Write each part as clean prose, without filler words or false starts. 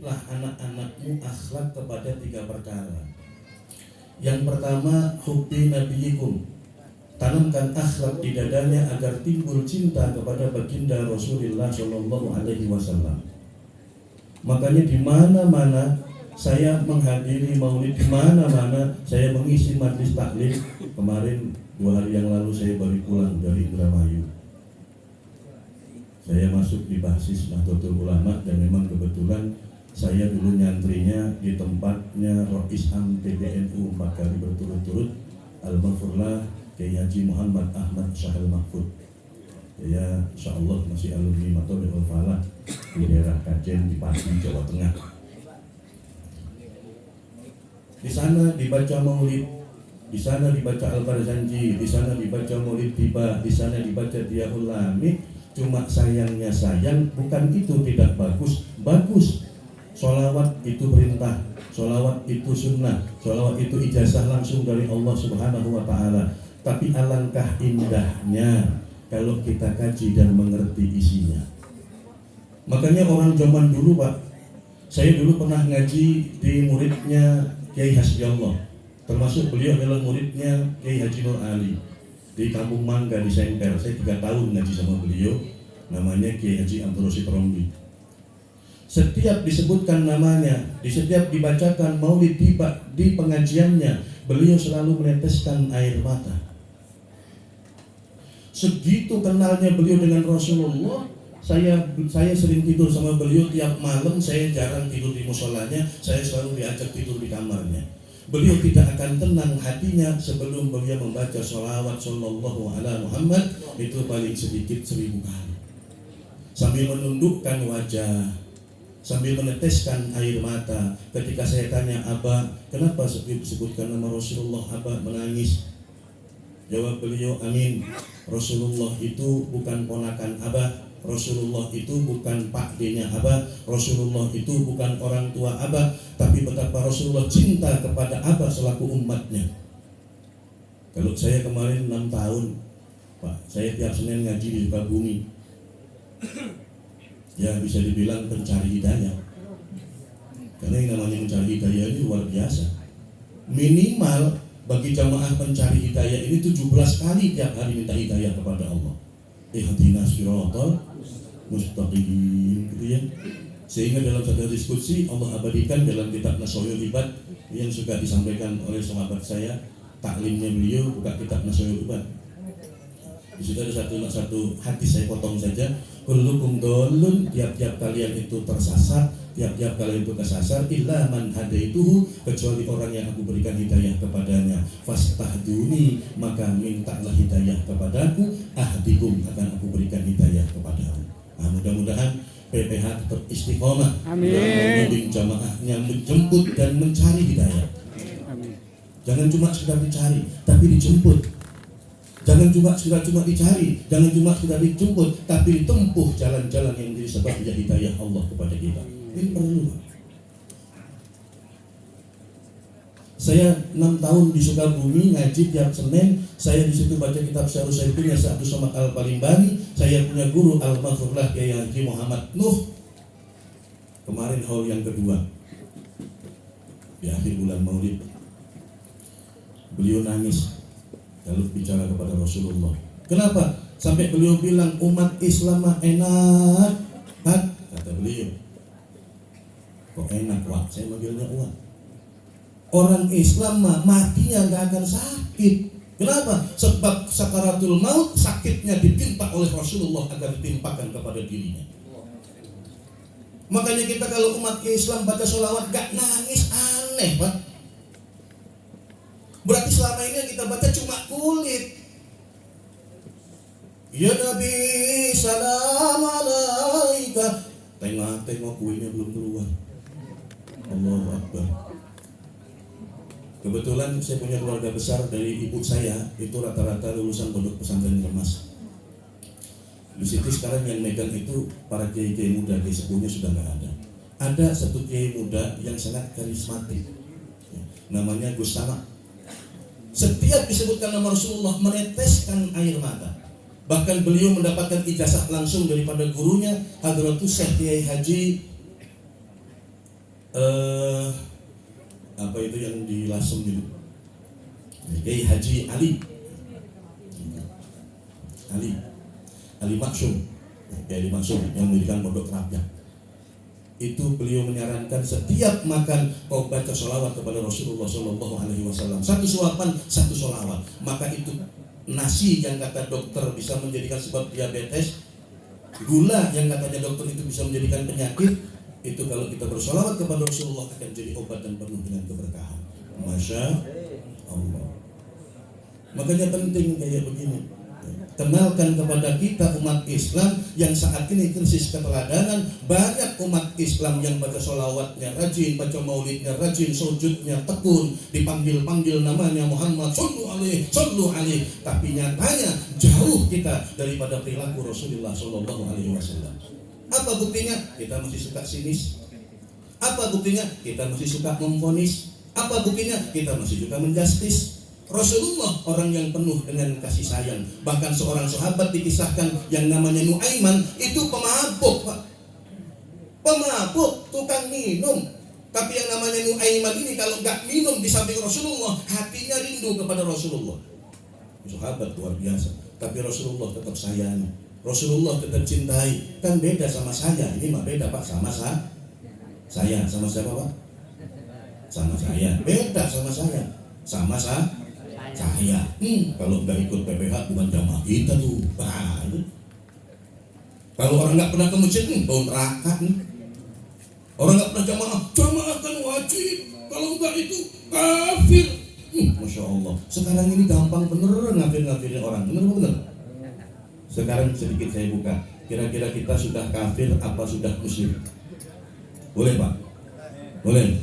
dididiklah anak-anakmu akhlak kepada 3 perkara. Yang pertama, hubbi nabiyikum. Tanamkan akhlak di dadanya agar timbul cinta kepada baginda Rasulullah Shallallahu Alaihi Wasallam. Makanya di mana-mana saya menghadiri maulid, di mana-mana saya mengisi majlis taklim. Kemarin 2 hari yang lalu saya baru pulang dari Indramayu. Saya masuk di basis Nahdlatul Ulama dan memang kebetulan saya dulu nyantrinya di tempatnya Rois Am PBNU 4 kali berturut-turut, Al-Maghfurlah Kiai Haji Muhammad Ahmad Syahal Mahfud. Ya, insyaallah masih alumni Matlaul Falah di daerah Kajen di Pati, Jawa Tengah. Di sana dibaca maulid, di sana dibaca Al-Barzanji, di sana dibaca maulid tiba, di sana dibaca Diyaul Lamid. Cuma sayangnya bukan itu tidak bagus, bagus. Sholawat itu perintah, sholawat itu sunnah, sholawat itu ijazah langsung dari Allah Subhanahu wa Ta'ala. Tapi alangkah indahnya kalau kita kaji dan mengerti isinya. Makanya orang zaman dulu, Pak, saya dulu pernah ngaji di muridnya Kiai Hasbiallah, termasuk beliau adalah muridnya Kiai Haji Nur Ali di Kampung Mangga di Semper. Saya 3 tahun ngaji sama beliau, namanya Kiai Haji Abdul Rosyid Romli. Setiap disebutkan namanya, di setiap dibacakan maulid di pengajiannya, beliau selalu meneteskan air mata. Segitu kenalnya beliau dengan Rasulullah. Saya sering tidur sama beliau tiap malam. Saya jarang tidur di musholanya, saya selalu diajak tidur di kamarnya. Beliau tidak akan tenang hatinya sebelum beliau membaca sholawat sallallahu ala Muhammad itu paling sedikit 1000 kali, sambil menundukkan wajah, sambil meneteskan air mata. Ketika saya tanya, Abah, kenapa disebutkan nama Rasulullah Abah menangis? Jawab beliau, amin. Rasulullah itu bukan ponakan Abah, Rasulullah itu bukan Pak D-nya Abah, Rasulullah itu bukan orang tua Abah, tapi betapa Rasulullah cinta kepada Abah selaku umatnya. Kalau saya kemarin 6 tahun, Pak, saya tiap Senin ngaji di Sukabumi. Ya bisa dibilang pencari hidayah. Karena yang namanya mencari hidayah ini luar biasa. Minimal bagi jamaah pencari hidayah ini 17 kali tiap hari minta hidayah kepada Allah. Ihdinas siratal mustaqim, gitu ya. Sehingga dalam satu diskusi Allah abadikan dalam kitab Nashayul Ibad yang suka disampaikan oleh sahabat saya, taklimnya beliau buka kitab Nashayul Ibad. Di situ ada satu hadis, saya potong saja. Kullukum dhalun, tiap-tiap kalian itu tersasar, tiap-tiap kalian itu kesasar, illa man hadaituhu, kecuali orang yang aku berikan hidayah kepadanya. Fastahduni, maka mintalah hidayah kepadaku, ahdikum, akan aku berikan hidayah kepadamu. Nah, mudah-mudahan PPH tetap istiqomah, membimbing jamaahnya, menjemput dan mencari hidayah. Jangan cuma sekedar dicari, tapi dijemput. Jangan cuma dicari, jangan cuma sekedar dijemput, tapi ditempuh jalan-jalan yang menjadi sebabnya hidayah Allah kepada kita. Ini perlu. Saya 6 tahun di Sukabumi ngaji tiap Senin. Saya di situ baca kitab Syarh Syaikhunya Sa'du Somad Al-Palimbani. Saya punya guru Al-Maghfurlah Kiai Haji Muhammad Nuh. Kemarin haul yang kedua di akhir bulan Maulid, beliau nangis lalu bicara kepada Rasulullah. Kenapa? Sampai beliau bilang umat Islam mah enak, kata beliau. Kok enak, Wak? Saya manggilnya Wak. Orang Islam mah matinya nggak akan sakit. Kenapa? Sebab sakaratul maut, sakitnya ditimpa oleh Rasulullah agar ditimpakan kepada dirinya. Makanya kita kalau umat Islam baca sholawat gak nangis, aneh, Pak. Berarti selama ini yang kita baca cuma kulit. Ya Nabi salam alaika. Tengok kuenya belum keluar. Allahu Akbar. Kebetulan saya punya keluarga besar, dari ibu saya itu rata-rata lulusan pondok pesantren Remas. Di situ sekarang yang megang itu para kiai-kiai muda, kiai sepuhnya sudah nggak ada. Ada satu kiai muda yang sangat karismatik, namanya Gus Tama. Setiap disebutkan nama Rasulullah meneteskan air mata. Bahkan beliau mendapatkan ijazah langsung daripada gurunya Hadratus Syekh Kiai Haji Apa itu yang di Lasem gitu, Kiai Haji Ali Maksum, Kiai Maksum yang mendirikan Pondok Rakyat. Itu beliau menyarankan setiap makan kau baca sholawat kepada Rasulullah SAW. Satu suapan, satu sholawat. Maka itu nasi yang kata dokter bisa menjadikan sebab diabetes, gula yang katanya dokter itu bisa menjadikan penyakit, itu kalau kita bersolawat kepada Rasulullah akan jadi obat dan penuh dengan keberkahan. Masya Allah. Makanya penting kayak begini. Kenalkan kepada kita umat Islam yang saat ini krisis keteladanan. Banyak umat Islam yang baca sholawatnya rajin, baca maulidnya rajin, sujudnya tekun, dipanggil-panggil namanya Muhammad sallu alaihi, tapi nyatanya jauh kita daripada perilaku Rasulullah SAW. Apa buktinya? Kita masih suka sinis. Apa buktinya? Kita masih suka memvonis. Apa buktinya? Kita masih suka menjustis. Rasulullah orang yang penuh dengan kasih sayang. Bahkan seorang sahabat dikisahkan yang namanya Nuaiman, itu pemabuk, Pak. Pemabuk, tukang minum. Tapi yang namanya Nuaiman ini kalau nggak minum di samping Rasulullah, hatinya rindu kepada Rasulullah. Sahabat luar biasa. Tapi Rasulullah tetap sayang, Rasulullah tetap cintai. Kan beda sama saya. Ini mah beda, Pak. Sama saya. Sama siapa, Pak? Sama saya. Beda sama saya. Sama saya. Kalau nggak ikut PPH bukan jamaah kita tuh. Kalau orang nggak pernah ke masjid, bau neraka. Orang nggak pernah jamaah kan wajib. Kalau nggak itu kafir. Masya Allah. Sekarang ini gampang bener ngafir-ngafirin orang. Bener. Sekarang sedikit saya buka. Kira-kira kita sudah kafir apa sudah musyrik? Boleh, Pak? Boleh.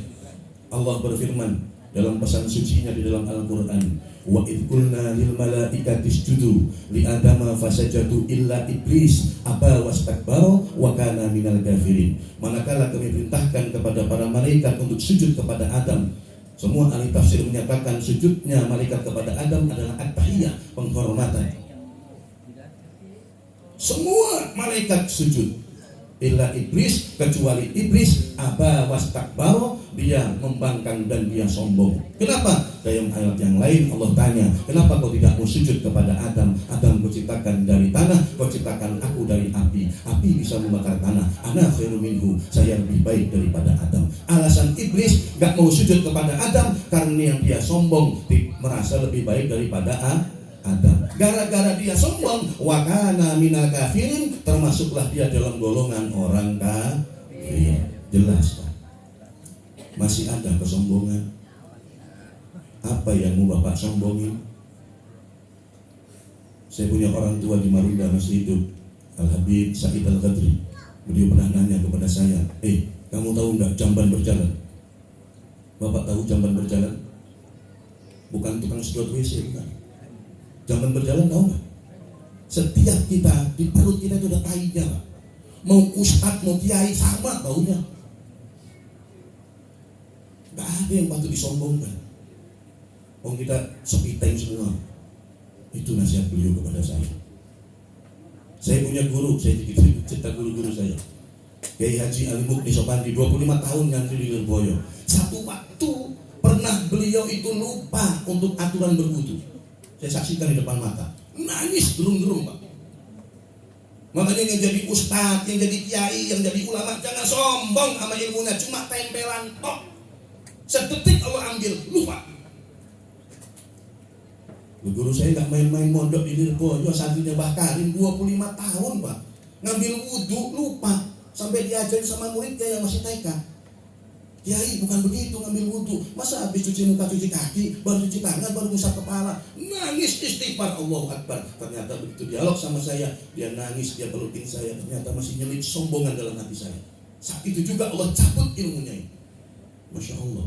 Allah berfirman dalam pesan sucinya di dalam Al-Quran, wa idh qulna lil malaikati isjudu li adama fasajadu illa iblis aba wastakbara wa kana minal kafirin. Manakala kami perintahkan kepada para malaikat untuk sujud kepada Adam, semua ahli tafsir menyatakan sujudnya malaikat kepada Adam adalah at-tahiyah, penghormatan. Semua malaikat sujud illa iblis, kecuali iblis aba wastakbara, dia membangkang dan dia sombong. Kenapa? Dalam ayat yang lain Allah tanya, kenapa kau tidak mau sujud kepada Adam? Adam kau ciptakan dari tanah, kau ciptakan aku dari api. Api bisa membakar tanah. Ana khairu minhu, saya lebih baik daripada Adam. Alasan iblis gak mau sujud kepada Adam karena yang dia sombong, merasa lebih baik daripada Adam. Gara-gara dia sombong, wa kana minal kafirin, termasuklah dia dalam golongan orang kafir. Jelas, Pak. Masih ada kesombongan. Apa yang mau Bapak sombongin? Saya punya orang tua di Marunda masih hidup, Al-Habib Said Al-Qadri. Beliau pernah nanya kepada saya, kamu tahu nggak jamban berjalan? Bapak tahu jamban berjalan? Bukan tukang sedot WC, bukan. Jamban berjalan tahu nggak? Setiap kita, di perut kita itu ada tainya, Pak. Mau ustadz, mau kiai, sama baunya. Gak ada yang patut disombongkan. Kita sepiteng semua. Itu nasihat beliau kepada saya. Saya punya guru, saya cerita guru-guru saya. Kiai Haji Ali Mukni Sopandi, 25 tahun ngantri di Lirboyo. Satu waktu pernah beliau itu lupa untuk aturan berwudu. Saya saksikan di depan mata. Nangis gerung-gerung, Pak. Makanya yang jadi ustadz, yang jadi kiai, yang jadi ulama, jangan sombong sama ilmunya, cuma tempelan tok. Sedetik Allah ambil, lupa. Guru saya nggak main-main mondok di Lirboyo, santrinya Bakarin 25 tahun, Pak. Ngambil wudhu, lupa. Sampai diajarin sama muridnya yang masih TK. Kiai bukan begitu ngambil wudhu. Masa habis cuci muka, cuci kaki, baru cuci tangan, baru ngusap kepala. Nangis istighfar, Allahu Akbar. Ternyata begitu dialog sama saya, dia nangis, dia pelukin saya. Ternyata masih nyelit sombongan dalam hati saya. Saat itu juga Allah cabut ilmunya ini. Masya Allah.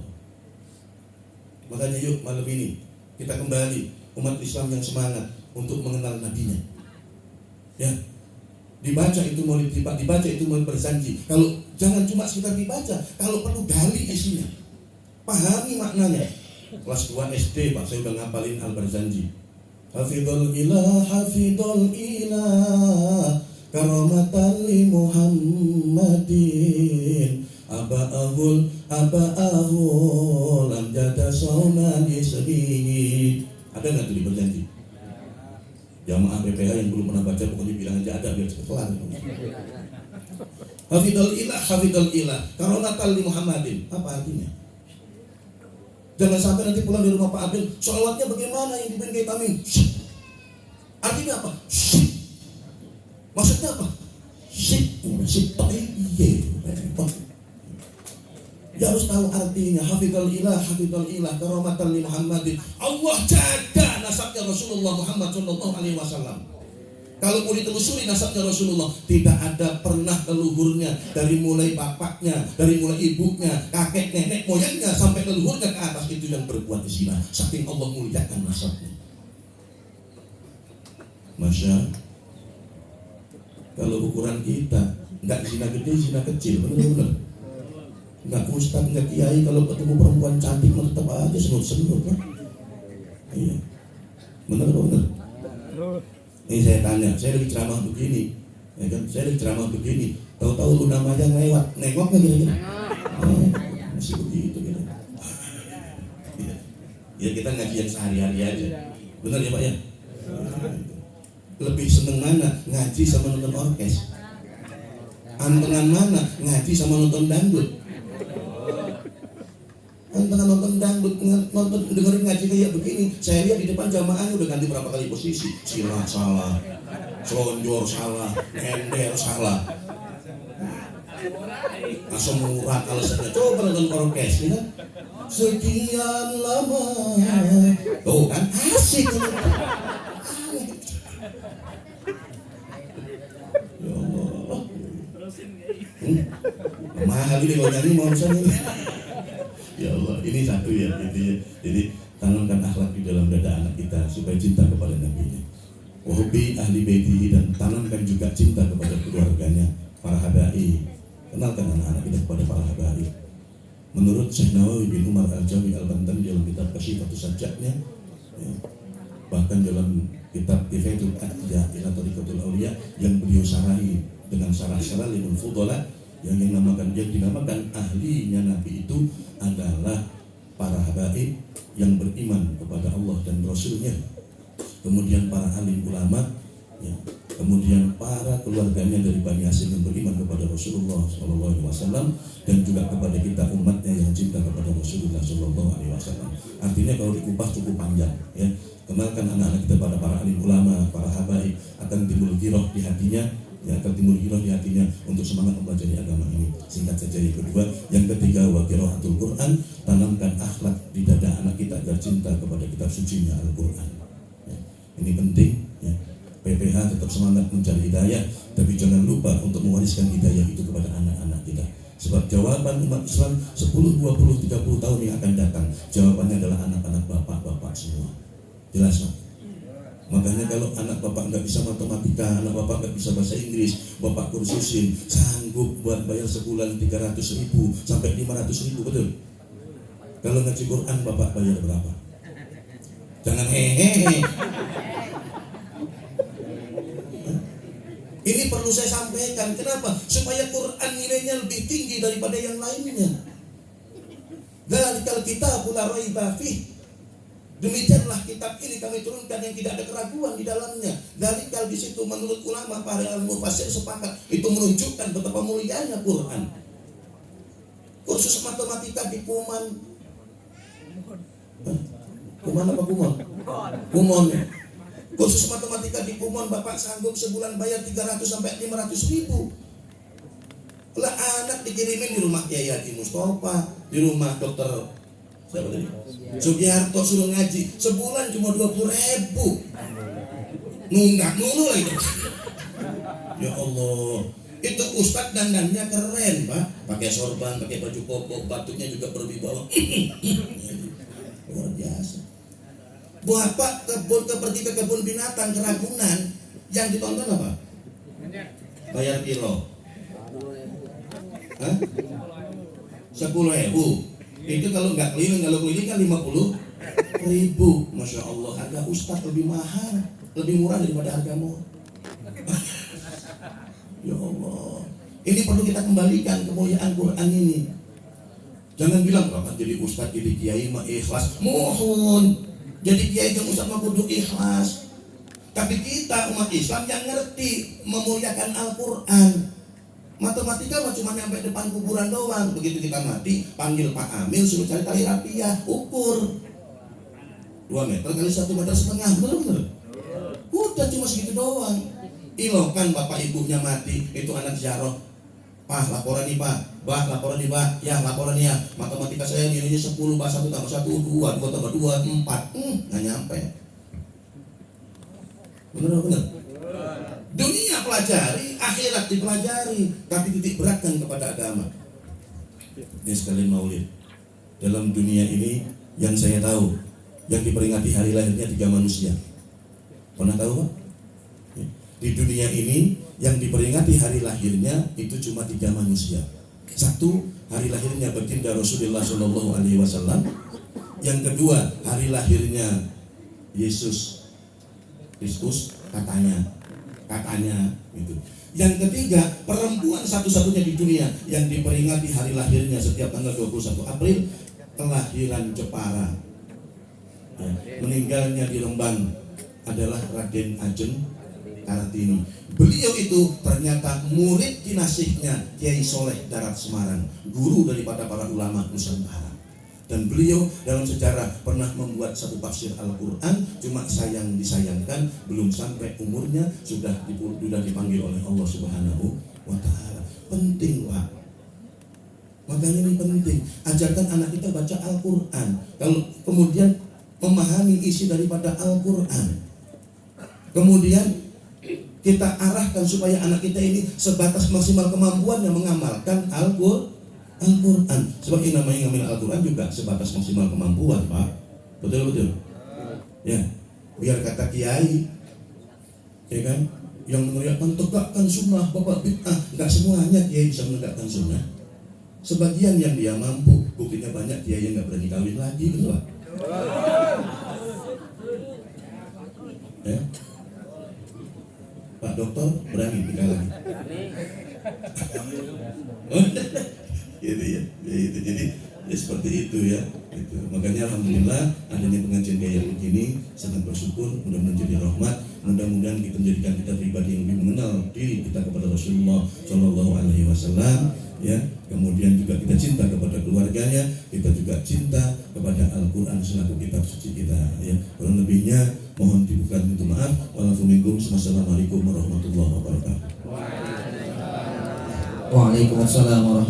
Makanya yuk malam ini kita kembali umat Islam yang semangat untuk mengenal nabinya. Ya, dibaca itu maulid, dibaca itu maulid berjanji. Kalau jangan cuma sekedar dibaca, kalau perlu gali isinya, pahami maknanya. Kelas 2 SD, Pak, saya udah ngapalin Al-Barzanji. Hafidhul ilah karamatan li Muhammadin aba'ahul amjada saunan yasbihi. Ada nggak tuh di berjanji? Jamaah BPH yang belum pernah baca pokoknya bilang aja ada biar cepat kelar. Hafidhul ilah karonatal li Muhammadin. Apa artinya? Jangan sampai nanti pulang di rumah Pak Abdul, sholawatnya bagaimana yang dibimbing Kiai Tamim? Artinya apa? Maksudnya apa? Ya harus tahu artinya. Hafidhul ilah karonatal li Muhammadin. Allah jaga nasabnya Rasulullah Muhammad sallallahu alaihi wasallam. Kalau mau ditelusuri nasabnya Rasulullah, tidak ada pernah leluhurnya dari mulai bapaknya, dari mulai ibunya, kakek, nenek, moyangnya sampai leluhurnya ke atas itu yang berbuat zina. Saking Allah muliakan nasabnya. Masya, kalau ukuran kita nggak zina gede, zina kecil, benar-benar. Nggak ustaz, nggak kiai, kalau ketemu perempuan cantik tetap aja senut-senut kan? Iya, benar. Ini saya tanya, saya lagi ceramah begini, ya kan? Saya lagi ceramah begini, tahu-tahu lu namanya lewat, nengok nggak kira-kira? Masih begitu gitu. Ya kita ngaji yang sehari-hari aja, benar ya Pak ya? Lebih seneng mana ngaji sama nonton orkes? Antengan mana ngaji sama nonton dangdut? Tengah nonton dangdut, nonton dengerin ngaji kayak begini. Saya lihat di depan jamaahnya udah ganti berapa kali posisi. Sila salah, selonjor salah, ember salah. Asam urat alasannya. Coba nonton orkes, ya kan? Sekian lama. Tuh kan asik. Ya Allah. Mahal ini kalau nyanyi mau misalnya. Ya Allah, ini satu ya, gitu ya. Jadi tanamkan akhlak di dalam dada anak kita supaya cinta kepada Nabi-Nya. Wahubi ahli baitihi, dan tanamkan juga cinta kepada keluarganya, para habaib. Kenalkan anak-anak kita kepada para habaib. Menurut Syekh Nawawi bin Umar Al-Jawi Al-Bantan dalam kitab Kasyifatus Sajjaknya, ya, bahkan dalam kitab Kifayatul Aqiyah ila Tariqatul Auliya yang beliau syarahi dengan syarah-syarah Limul Fudola, yang dinamakan ahlinya Nabi itu adalah para habaib yang beriman kepada Allah dan Rasulnya, kemudian para alim ulama, ya, kemudian para keluarganya dari Bani Hashim yang beriman kepada Rasulullah SAW, dan juga kepada kita umatnya yang cinta kepada Rasulullah SAW. Artinya kalau dikupas cukup panjang, ya. Kenalkan anak-anak kita pada para alim ulama, para habaib, akan timbul giroh di hatinya, ya, akan timbul giroh di hatinya untuk semangat mempelajari agama ini. Singkat saja yang kedua. Yang ketiga, wa qiraatul Quran, tanamkan akhlak di dada anak kita agar cinta kepada kitab sucinya Al-Quran, ya. Ini penting, ya. PPH tetap semangat mencari hidayah, tapi jangan lupa untuk mewariskan hidayah itu kepada anak-anak kita. Sebab jawaban umat Islam 10, 20, 30 tahun yang akan datang, jawabannya adalah anak-anak bapak-bapak semua. Jelas, Pak? Makanya kalau anak bapak nggak bisa matematika, anak bapak nggak bisa bahasa Inggris, bapak kursusin, sanggup buat bayar sebulan 300.000 sampai 500.000, betul? Kalau ngaji Quran bapak bayar berapa? Jangan hehehe. Ini perlu saya sampaikan. Kenapa? Supaya Quran nilainya lebih tinggi daripada yang lainnya. Dzalikal kitabul la raiba fihi. Demikianlah kitab ini kami turunkan yang tidak ada keraguan di dalamnya. Dzalikal, di situ menurut ulama para al-mufassir sepakat itu menunjukkan betapa mulianya Quran. Kursus matematika di Kuman. Kuman apa Kumon? Kumon. Kursus matematika di Kumon bapak sanggup sebulan bayar 300 sampai 500.000. Lah anak dikirimin di rumah Kiai Haji Mustafa, di rumah dokter siapa tadi? Sugiharto suruh ngaji sebulan cuma 20.000. Nunggak dulu lah itu. Ya Allah, itu ustadz dandannya keren Pak, pakai sorban, pakai baju koko, batuknya juga berwibawa. Luar biasa. Bapak pergi ke kebun binatang ke Ragunan, yang ditonton apa? Bayar kilo. Hah? 10.000. Itu kalau nggak keliling, kalau keliling kan 50.000. Masya Allah, harga ustadz lebih mahal, lebih murah daripada harga mall. Ya Allah, ini perlu kita kembalikan kemuliaan Quran ini. Jangan bilang kalau jadi ustaz, jadi kiai mah ikhlas. Mohon. Jadi kiai dan ustaz mah kudu ikhlas. Tapi kita umat Islam yang ngerti memuliakan Al-Quran. Matematika mah cuma nyampe depan kuburan doang. Begitu kita mati, panggil Pak Amil, suruh cari tali rapiah, ukur 2 meter kali 1,5 meter, bener-bener. Udah cuma segitu doang. Ilokan bapak ibunya mati, itu anak ziarah. Pak, laporan nih Pak. Bah, laporan nih Pak. Ya, laporan ya. Matematika saya nilainya 10, bah 1 tambah 1, 2, 2 tambah 2, 4. Nggak nyampe. Bener-bener. Dunia pelajari, akhirat dipelajari, tapi titik beratkan kepada agama. Ini sekalian maulid. Dalam dunia ini yang saya tahu, yang diperingati hari lahirnya 3 manusia. Pernah tahu Pak? Di dunia ini yang diperingati hari lahirnya itu cuma 3 manusia. 1, hari lahirnya baginda Rasulullah SAW. Yang kedua, hari lahirnya Yesus Kristus, katanya gitu. Yang ketiga, perempuan satu-satunya di dunia yang diperingati hari lahirnya setiap tanggal 21 April, kelahiran Jepara. Ya, meninggalnya di Rembang adalah Raden Ajeng Kartini. Beliau itu ternyata murid kinasihnya Kiai Soleh Darat Semarang, guru daripada para ulama Nusantara. Dan beliau dalam sejarah pernah membuat satu tafsir Al-Quran, cuma disayangkan belum sampai umurnya sudah dipanggil oleh Allah Subhanahu wa Ta'ala. Penting Pak, makanya ini penting. Ajarkan anak kita baca Al-Quran. Kalau kemudian memahami isi daripada Al-Quran, kemudian kita arahkan supaya anak kita ini sebatas maksimal kemampuannya mengamalkan Al-Quran. Sebab yang namanya ngambil Al-Quran juga sebatas maksimal kemampuan Pak. Betul-betul ya, biar kata kiai ya kan, yang meneriakkan tegakkan sunnah bapak bid'ah. Enggak semuanya kiai bisa menegakkan sunnah. Sebagian yang dia mampu, buktinya banyak kiai yang gak berani kawin lagi, betul Pak ya. Pak Dokter berani nikah lagi. Gitu ya. Jadi ya seperti itu ya. Gitu. Makanya alhamdulillah adanya pengajian kayak begini, sangat bersyukur, mudah-mudahan jadi rahmat. Mudah-mudahan kita menjadikan kita pribadi yang lebih mengenal diri kita kepada Rasulullah Shallallahu Alaihi Wasallam. Ya, kemudian juga kita cinta kepada keluarganya, kita juga cinta kepada Al-Quran selaku kitab suci kita. Ya, kurang lebihnya mohon dibuka pintu maaf. Wassalamualaikum warahmatullahi wabarakatuh. Waalaikumsalam warahmatullahi wabarakatuh.